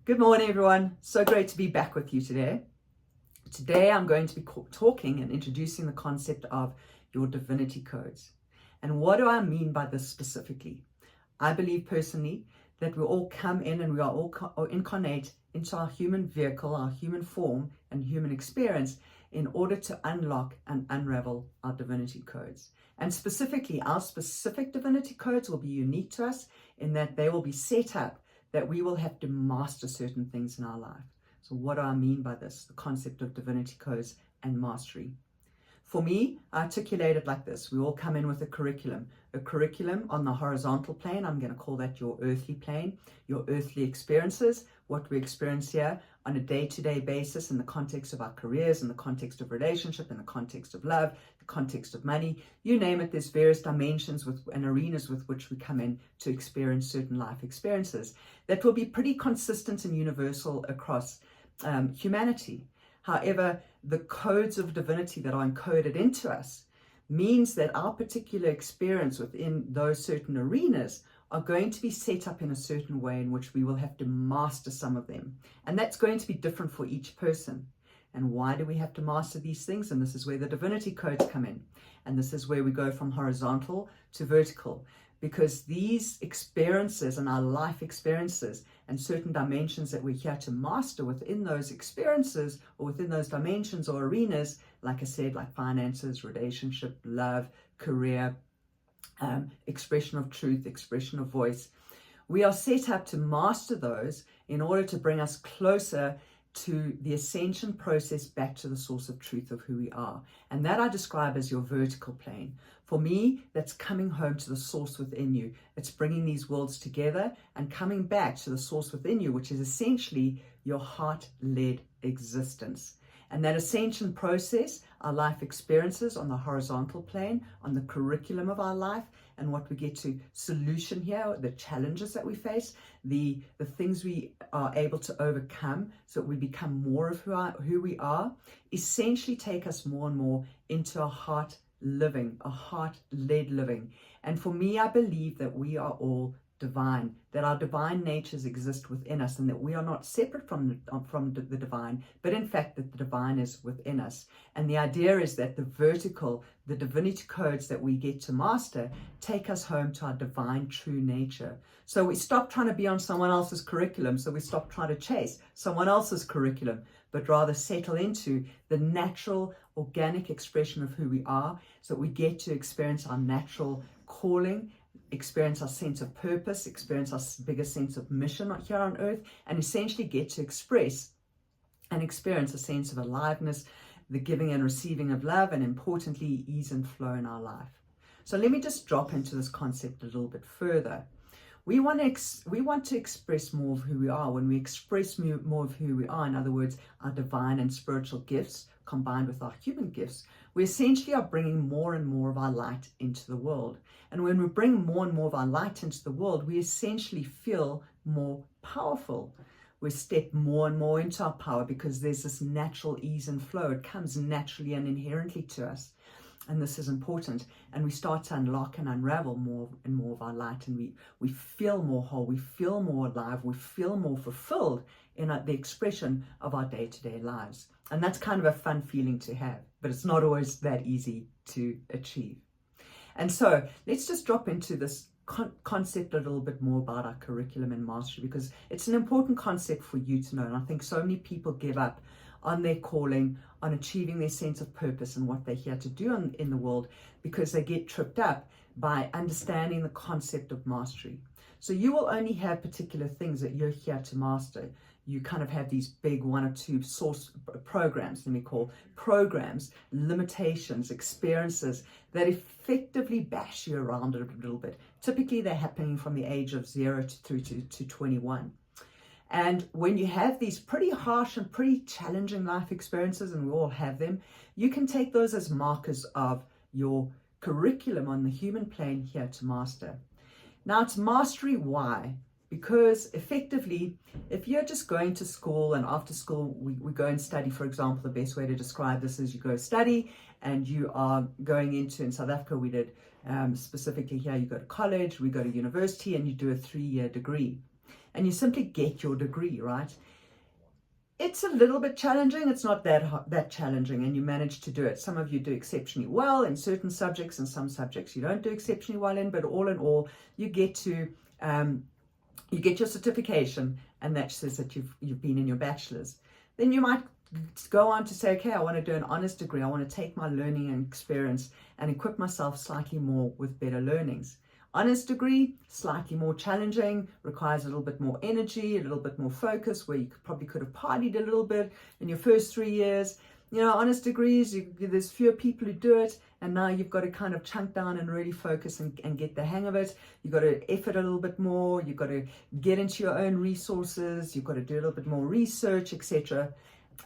Good morning, everyone. So great to be back with you today. Today, I'm going to be talking and introducing the concept of your divinity codes. And what do I mean by this specifically? I believe personally that we all come in and we are all incarnate into our human vehicle, our human form, and human experience in order to unlock and unravel our divinity codes. And specifically, our specific divinity codes will be unique to us in that they will be set up that we will have to master certain things in our life. So what do I mean by this? The concept of divinity codes and mastery. For me, I articulate it like this. We all come in with a curriculum on the horizontal plane. I'm going to call that your earthly plane, your earthly experiences, what we experience here on a day-to-day basis in the context of our careers, in the context of relationship, in the context of love, the context of money, you name it. There's various dimensions and arenas with which we come in to experience certain life experiences that will be pretty consistent and universal across humanity. However, the codes of divinity that are encoded into us means that our particular experience within those certain arenas are going to be set up in a certain way in which we will have to master some of them. And that's going to be different for each person. And why do we have to master these things? And this is where the divinity codes come in. And this is where we go from horizontal to vertical. Because these experiences and our life experiences and certain dimensions that we're here to master within those experiences or within those dimensions or arenas, like I said, like finances, relationship, love, career, expression of truth, expression of voice, we are set up to master those in order to bring us closer to the ascension process back to the source of truth of who we are. And that I describe as your vertical plane. For me, that's coming home to the source within you. It's bringing these worlds together and coming back to the source within you, which is essentially your heart-led existence. And that ascension process, our life experiences on the horizontal plane, on the curriculum of our life, and what we get to solution here, the challenges that we face, the things we are able to overcome so that we become more of who we are, essentially take us more and more into a heart living, a heart-led living. And for me, I believe that we are all divine, that our divine natures exist within us, and that we are not separate from the divine, but in fact that the divine is within us. And the idea is that the vertical, the divinity codes that we get to master take us home to our divine true nature. So we stop trying to be on someone else's curriculum, so we stop trying to chase someone else's curriculum, but rather settle into the natural, organic expression of who we are, so that we get to experience our natural calling, experience our sense of purpose, experience our bigger sense of mission here on earth, and essentially get to express and experience a sense of aliveness, the giving and receiving of love, and importantly, ease and flow in our life. So let me just drop into this concept a little bit further. We want to express more of who we are. When we express more of who we are, in other words, our divine and spiritual gifts combined with our human gifts, we essentially are bringing more and more of our light into the world. And when we bring more and more of our light into the world, we essentially feel more powerful. We step more and more into our power because there's this natural ease and flow. It comes naturally and inherently to us. And this is important. And we start to unlock and unravel more and more of our light. And we feel more whole. We feel more alive. We feel more fulfilled in the expression of our day-to-day lives. And that's kind of a fun feeling to have. But it's not always that easy to achieve. And so let's just drop into this concept a little bit more about our curriculum and mastery, because it's an important concept for you to know. And I think so many people give up on their calling, on achieving their sense of purpose and what they're here to do in the world, because they get tripped up by understanding the concept of mastery. So you will only have particular things that you're here to master. You kind of have these big one or two source programs, let me call programs, limitations, experiences that effectively bash you around a little bit. Typically, they're happening from the age of 0 through to 21. And when you have these pretty harsh and pretty challenging life experiences, and we all have them, you can take those as markers of your curriculum on the human plane here to master. Now, it's mastery. Why? Because effectively, if you're just going to school and after school we go and study, for example, the best way to describe this is you go study and you are going into, in South Africa we did, specifically here, you go to college, we go to university and you do a 3-year degree. and you simply get your degree, right? It's a little bit challenging. It's not that challenging, and you manage to do it. Some of you do exceptionally well in certain subjects, and some subjects you don't do exceptionally well in. But all in all, you get your certification, and that says that you've been in your bachelor's. Then you might go on to say, okay, I want to do an honors degree. I want to take my learning and experience and equip myself slightly more with better learnings. Honors degree, slightly more challenging, requires a little bit more energy, a little bit more focus, where you probably could have partied a little bit in your first 3 years. You know, honors degrees, there's fewer people who do it, and now you've got to kind of chunk down and really focus and get the hang of it. You've got to effort a little bit more, you've got to get into your own resources, you've got to do a little bit more research, etc.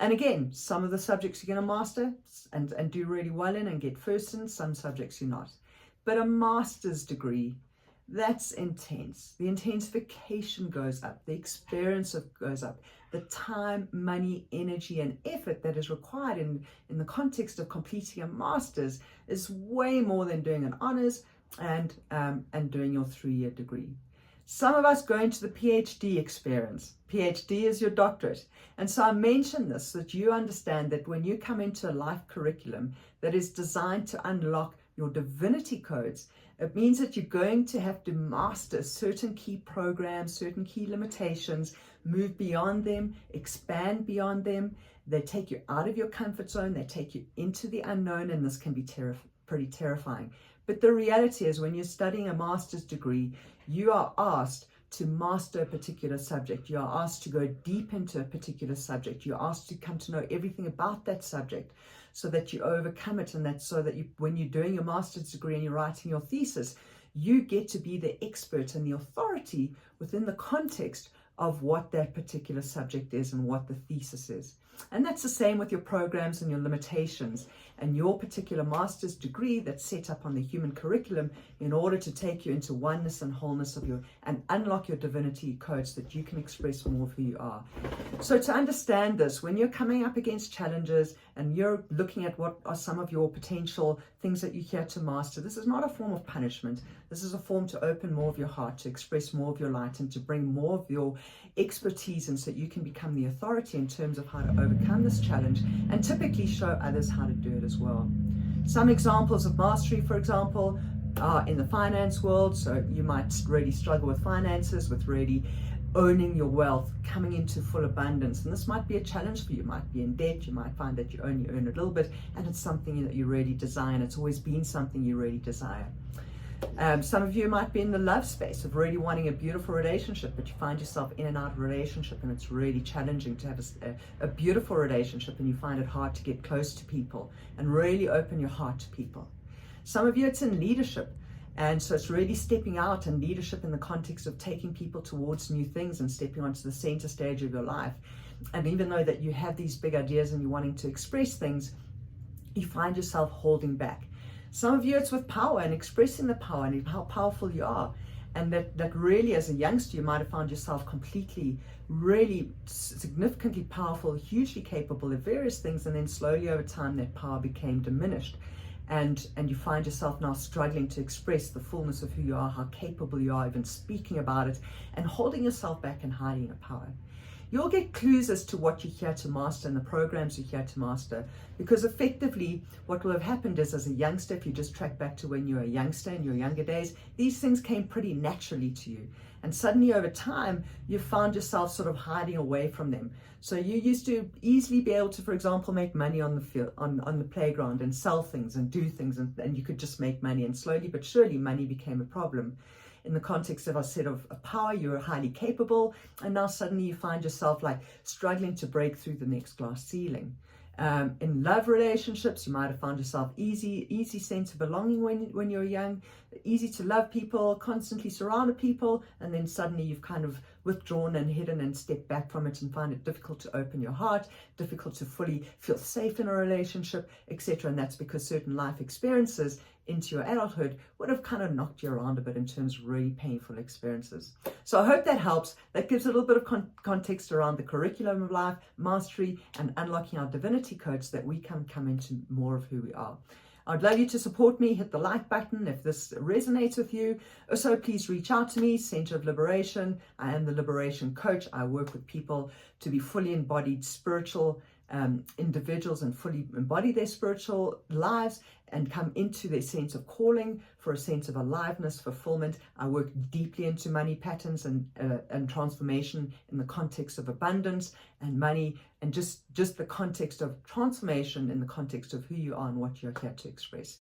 And again, some of the subjects you're going to master and do really well in and get first in, some subjects you're not. But a master's degree, that's intense. The intensification goes up, the experience goes up, the time, money, energy, and effort that is required in the context of completing a master's is way more than doing an honors and doing your 3-year degree. Some of us go into the PhD experience. PhD is your doctorate. And so I mention this so that you understand that when you come into a life curriculum that is designed to unlock your divinity codes, it means that you're going to have to master certain key programs, certain key limitations, move beyond them, expand beyond them. They take you out of your comfort zone, they take you into the unknown, and this can be pretty terrifying. But the reality is, when you're studying a master's degree, you are asked to master a particular subject. You are asked to go deep into a particular subject. You're asked to come to know everything about that subject so that you overcome it, and that's so that when you're doing your master's degree and you're writing your thesis, you get to be the expert and the authority within the context of what that particular subject is and what the thesis is. And that's the same with your programs and your limitations and your particular master's degree that's set up on the human curriculum in order to take you into oneness and wholeness of and unlock your divinity codes so that you can express more of who you are. So to understand this, when you're coming up against challenges and you're looking at what are some of your potential things that you're here to master, this is not a form of punishment. This is a form to open more of your heart, to express more of your light, and to bring more of your expertise in so that you can become the authority in terms of how to overcome this challenge and typically show others how to do it as well. Some examples of mastery, for example, are in the finance world. So you might really struggle with finances, with really owning your wealth, coming into full abundance. And this might be a challenge for you. You might be in debt. You might find that you only earn a little bit, and it's something that you really desire, and it's always been something you really desire. Some of you might be in the love space of really wanting a beautiful relationship, but you find yourself in and out of a relationship, and it's really challenging to have a beautiful relationship, and you find it hard to get close to people and really open your heart to people. Some of you, it's in leadership, and so it's really stepping out in leadership in the context of taking people towards new things and stepping onto the center stage of your life. And even though that you have these big ideas and you're wanting to express things, you find yourself holding back. Some of you, it's with power and expressing the power and how powerful you are. And that really, as a youngster, you might have found yourself completely, really significantly powerful, hugely capable of various things. And then slowly over time, that power became diminished. And you find yourself now struggling to express the fullness of who you are, how capable you are, even speaking about it, and holding yourself back and hiding your power. You'll get clues as to what you're here to master and the programs you're here to master, because effectively what will have happened is, as a youngster, if you just track back to when you were a youngster in your younger days, these things came pretty naturally to you. And suddenly over time, you found yourself sort of hiding away from them. So you used to easily be able to, for example, make money on the field, on the playground, and sell things and do things, and you could just make money. And slowly but surely, money became a problem. In the context of, I said, of power, you were highly capable, and now suddenly you find yourself like struggling to break through the next glass ceiling. In love relationships, you might have found yourself easy sense of belonging when you're young, easy to love people, constantly surrounded people, and then suddenly you've kind of withdrawn and hidden and stepped back from it and find it difficult to open your heart, difficult to fully feel safe in a relationship, etc. And that's because certain life experiences into your adulthood would have kind of knocked you around a bit in terms of really painful experiences. So I hope that helps. That gives a little bit of context around the curriculum of life, mastery, and unlocking our divinity codes so that we can come into more of who we are. I'd love you to support me. Hit the like button if this resonates with you. Also, please reach out to me, Center of Liberation. I am the Liberation Coach. I work with people to be fully embodied spiritual individuals and fully embody their spiritual lives and come into their sense of calling for a sense of aliveness, fulfillment. I work deeply into money patterns and transformation in the context of abundance and money, and just the context of transformation in the context of who you are and what you're here to express.